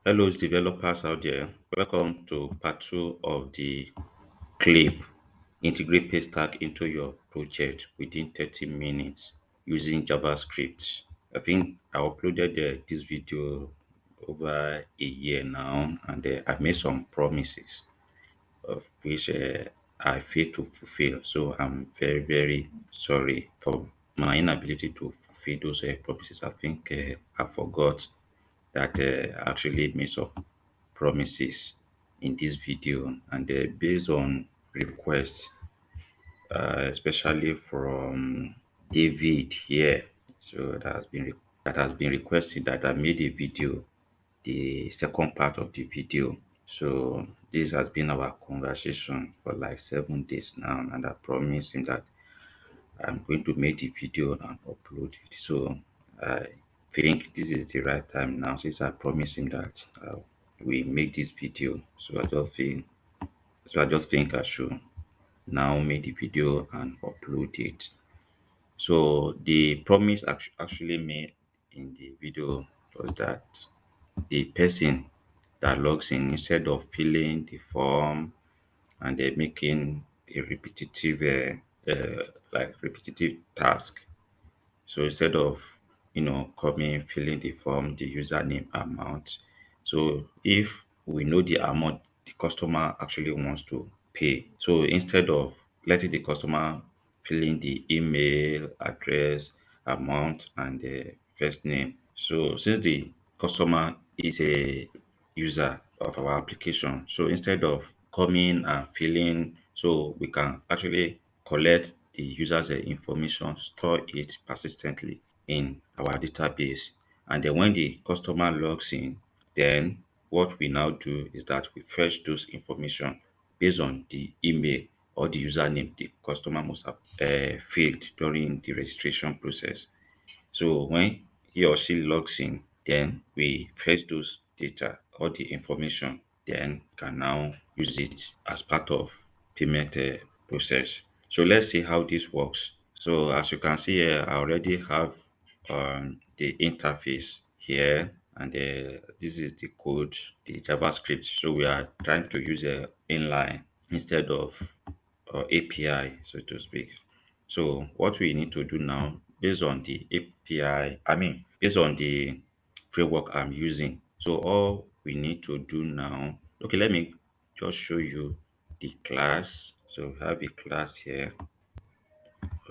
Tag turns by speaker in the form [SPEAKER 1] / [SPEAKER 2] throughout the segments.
[SPEAKER 1] Hello, developers out there. Welcome to part two of the clip. Integrate paystack into your project within 30 minutes using JavaScript. I think I uploaded this video over a year now, and I made some promises of which I failed to fulfill. So I'm very, very sorry for my inability to fulfill those promises. I think I forgot that I actually made some promises in this video, and based on requests, especially from David here. So that has been requested that I made a video, the second part of the video. So this has been our conversation for like 7 days now, and I promised him that I'm going to make the video and upload it. So I think this is the right time now, since I promised him that we make this video. So I just think I should now make the video and upload it. So the promise actually made in the video was that the person that logs in, instead of filling the form and making a repetitive task, so instead of coming, filling the form, the username, amount. So if we know the amount the customer actually wants to pay, so instead of letting the customer fill in the email, address, amount, and the first name. So since the customer is a user of our application, so instead of coming and filling, so we can actually collect the user's information, store it persistently in our database, and then when the customer logs in, then what we now do is that we fetch those information based on the email or the username the customer must have filled during the registration process. So when he or she logs in, then we fetch those data or the information, then can now use it as part of payment process. So let's see how this works. So as you can see here, I already have the interface here, and this is the code, the JavaScript. So we are trying to use a inline instead of API, so to speak. So what we need to do now, based on the API, based on the framework I'm using. So all we need to do now, okay, let me just show you the class. So we have a class here.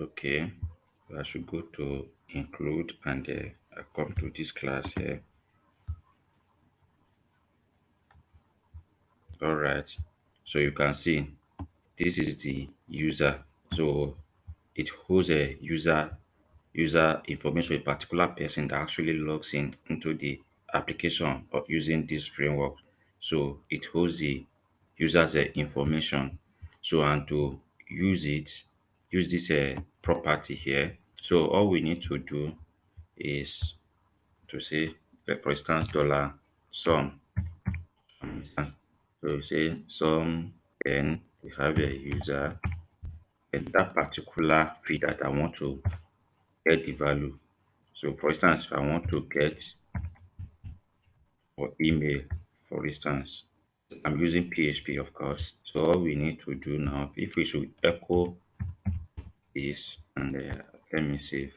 [SPEAKER 1] Okay, I should go to include, and I come to this class here. All right. So you can see this is the user. So it holds a user information, a particular person that actually logs in into the application of using this framework. So it holds the user's information. So and to use it, use this property here. So all we need to do is to say, like for instance, dollar sum. So say sum, then we have a user, and that particular field that I want to get the value. So for instance, if I want to get for email, for instance, I'm using PHP, of course. So all we need to do now, if we should echo this, and let me save,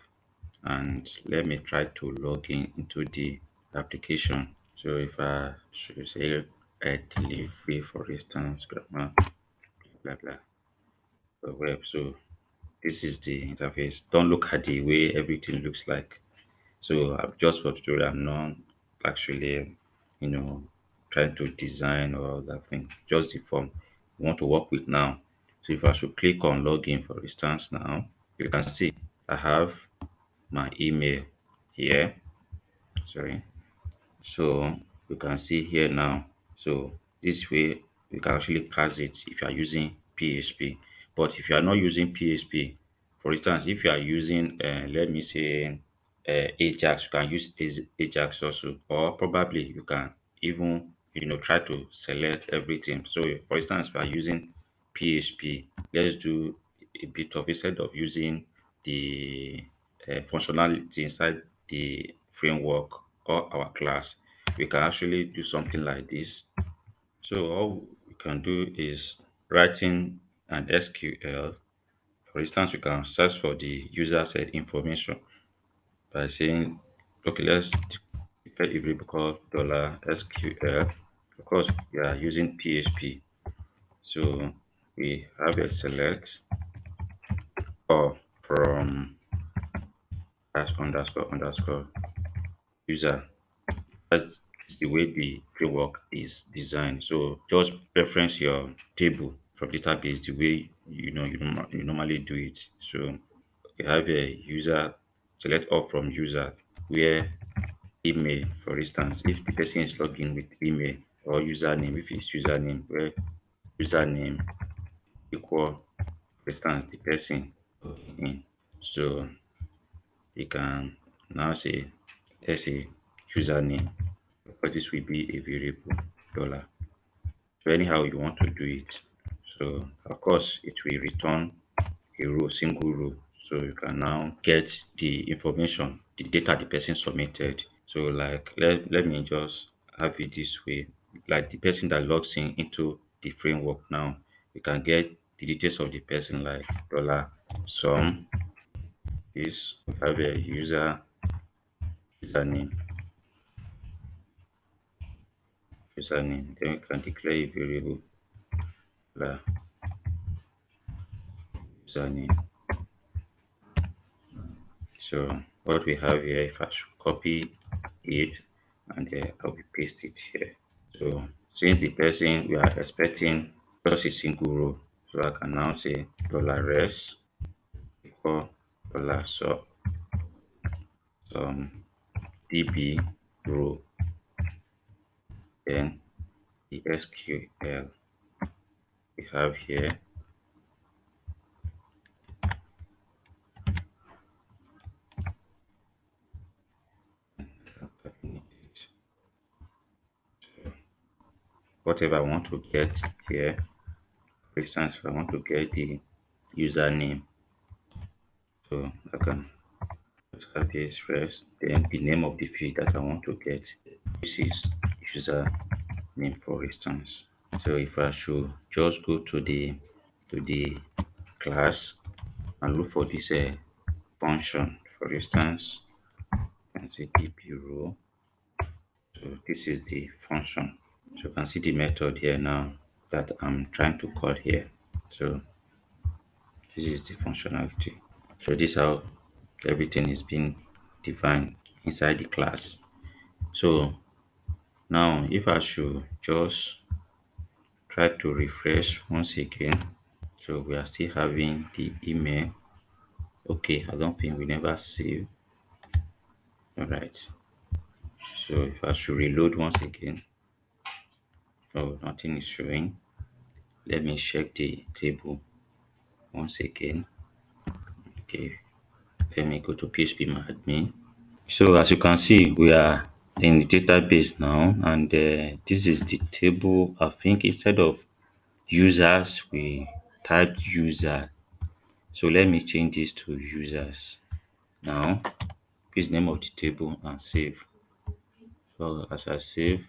[SPEAKER 1] and let me try to log in into the application. So if I should say a delivery, for instance, grammar, blah blah, web. So this is the interface. Don't look at the way everything looks like. So just for tutorial, I'm not actually, you know, trying to design or that thing. Just the form we want to work with now. So if I should click on login, for instance, now you can see I have my email here. Sorry. So you can see here now. So this way you can actually pass it if you are using PHP. But if you are not using PHP, for instance, if you are using, let me say, Ajax, you can use Ajax also, or probably you can even try to select everything. So, for instance, if you are using PHP, let's do a bit of, instead of using the functionality inside the framework or our class, we can actually do something like this. So all we can do is writing an SQL. For instance, we can search for the user set information by saying, okay, let's declare a variable dollar $SQL. Of course, we are using PHP. So we have a select or from dash underscore underscore user. That's the way the framework is designed. So just reference your table from database the way you normally do it. So you have a user, select all from user where email, for instance, if the person is logged in with email or username, if it's username, where username equal, for instance, the person logging in. So you can now say, let's say username, because this will be a variable dollar. So anyhow you want to do it. So of course it will return a row, single row. So you can now get the information, the data the person submitted. So like let me just have it this way. Like the person that logs in into the framework now, we can get the details of the person like dollar sum is we have a username, username. Then we can declare a variable dollar username. So what we have here, if I should copy it and I will paste it here. So since the person we are expecting just a single row, so I can now say dollar $res equal dollar some db row, then the SQL we have here. Whatever I want to get here, for instance, if I want to get the username, so I can just have this first, then the name of the field that I want to get. This is user name, for instance. So if I should just go to the class and look for this function, for instance, and say dp row. So this is the function. So you can see the method here now that I'm trying to call here. So this is the functionality. So this is how everything is being defined inside the class. So now if I should just try to refresh once again, so we are still having the email. Okay, I don't think we never save. All right. So if I should reload once again, oh, nothing is showing. Let me check the table once again. Okay, let me go to PHP my admin. So as you can see, we are in the database now, and this is the table. I think instead of users, we typed user. So let me change this to users now. This name of the table and save. So as I save,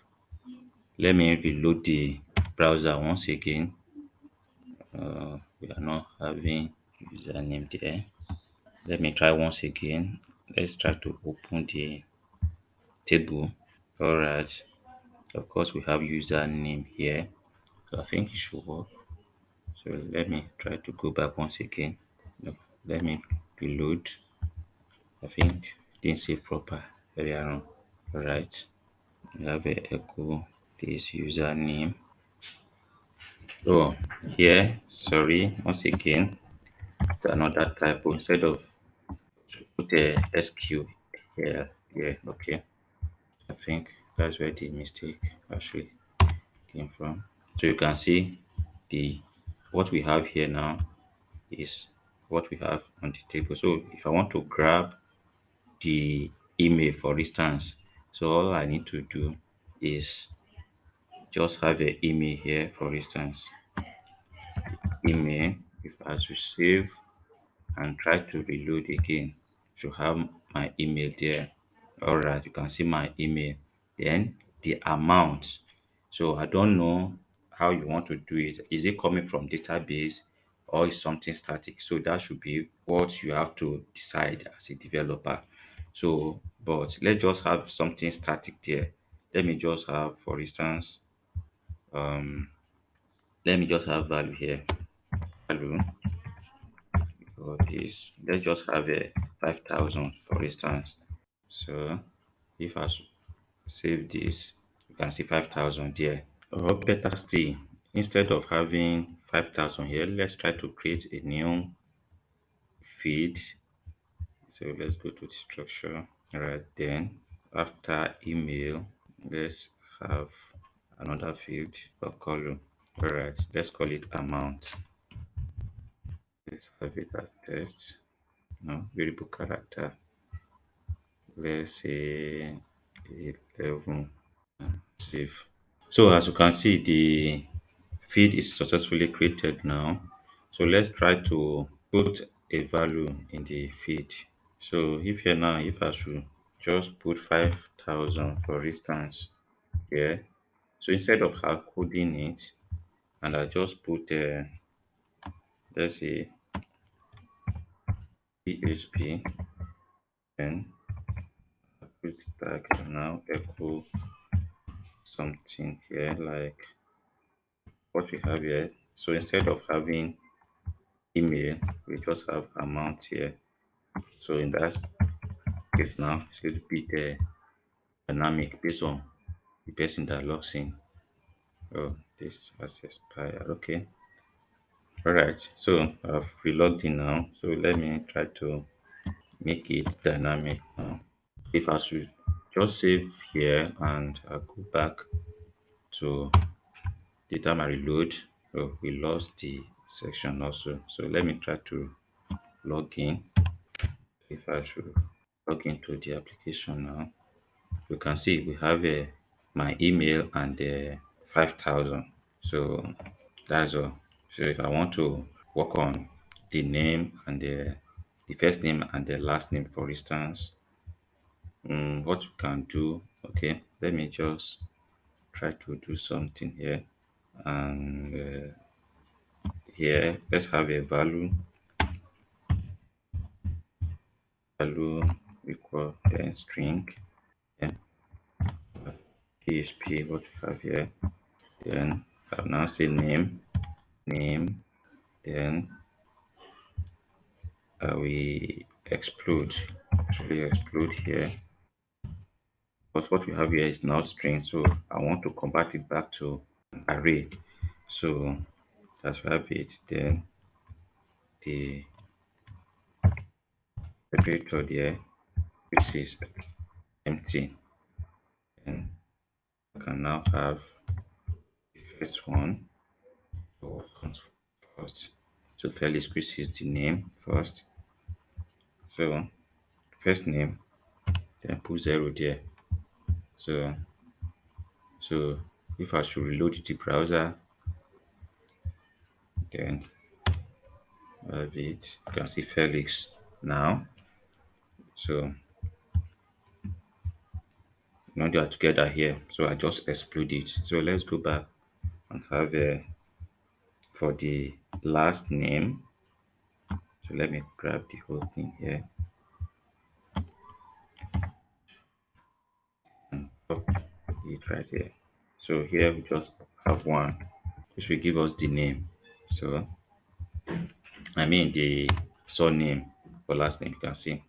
[SPEAKER 1] let me reload the browser once again. We are not having username there. Let me try once again. Let's try to open the table. All right. Of course, we have username here. So I think it should work. So let me try to go back once again. No, let me reload. I think it didn't save proper earlier on. All right. We have a echo this username. Oh, here, sorry, once again, it's another typo. Instead of put a SQ here, yeah, okay. I think that's where the mistake actually came from. So you can see the what we have here now is what we have on the table. So if I want to grab the email, for instance, so all I need to do is just have an email here, for instance, email. If I should save and try to reload again, should have my email there. All right, you can see my email. Then the amount. So I don't know how you want to do it. Is it coming from database or is something static? So that should be what you have to decide as a developer. So, but let's just have something static there. Let me just have, for instance, um, let me just have value here. Value for this. Let's just have a 5,000 for instance. So if I save this, you can see 5,000 there. Or better still, instead of having 5,000 here, let's try to create a new feed. So let's go to the structure. All right, then after email, let's have another field or column. All right, let's call it amount. Let's have it as text. No, variable character. Let's say 11. Save. So as you can see, the feed is successfully created now. So let's try to put a value in the feed. So if here now, if I should just put 5,000 for instance here. So instead of hard coding it, and I just put, let's say PHP, and I put back now echo something here like what we have here. So instead of having email, we just have amount here. So in that case now, it's going to be the dynamic based on the person that logs in. Oh, this has expired. Okay. All right. So I've relogged in now. So let me try to make it dynamic now. If I should just save here and I'll go back to the time I reload. Oh, we lost the section also. So let me try to log in. If I should log into the application now, you can see we have my email and 5,000. So that's all. So if I want to work on the name and the first name and the last name, for instance, what you can do, okay, let me just try to do something here. And here, let's have a value equal string. Then PHP, what we have here. Then I'll now say name. Then we explode, actually explode here. But what we have here is not string, so I want to convert it back to an array. So as we have it, then the separator there, which is empty, and I can now have the first one. So what comes first? So Felix, which is the name first. So first name, then put 0 there. So if I should reload the browser, then have it. You can see Felix now. So now they are together here. So I just explode it. So let's go back and have for the last name. So let me grab the whole thing here and put it right here. So here we just have one, which will give us the name. So I mean the surname or last name, you can see.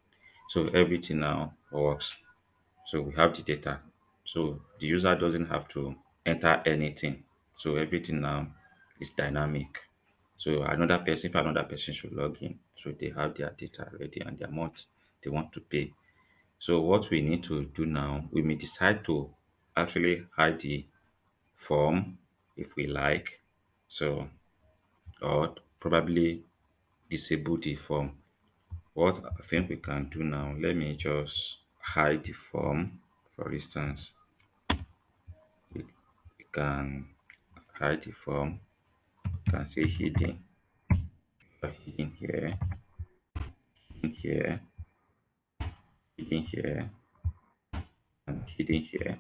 [SPEAKER 1] So everything now works. So we have the data. So the user doesn't have to enter anything. So everything now is dynamic. So another person, if another person should log in, so they have their data ready and the amount they want to pay. So what we need to do now, we may decide to actually hide the form if we like. So or probably disable the form. What I think we can do now, let me just hide the form. For instance, we can hide the form. You can say hidden here, hidden here, hidden here, and hidden here.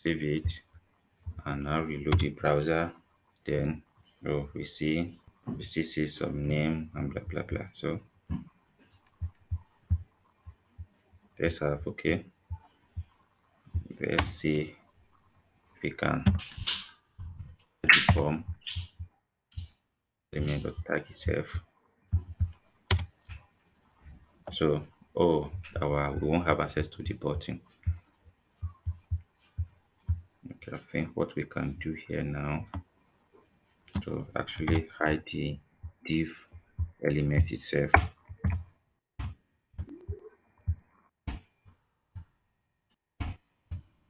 [SPEAKER 1] save it and now reload the browser. Then we still see some name and blah blah blah. So let's have okay. Let's see if we can get the form element.tag itself. So oh we won't have access to the button. Okay, I think what we can do here now is to actually hide the div element itself.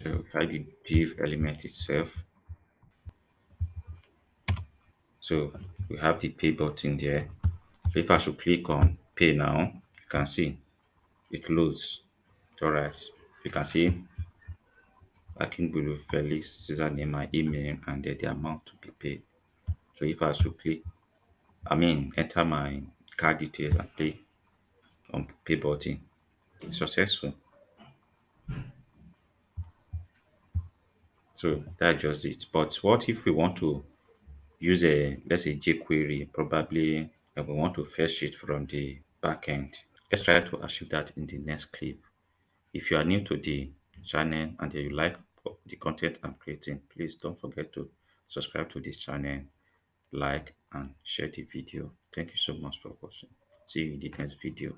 [SPEAKER 1] So hide the div element itself. So we have the pay button there. So if I should click on pay now, you can see it loads. All right, you can see Akingbulu Felix username, my email, and then the amount to be paid. So if I should click, enter my card details and click on pay button, successful. So that's just it. But what if we want to use a, let's say, jQuery, probably we want to fetch it from the backend. Let's try to achieve that in the next clip. If you are new to the channel and you like the content I'm creating, please don't forget to subscribe to this channel, like and share the video. Thank you so much for watching. See you in the next video.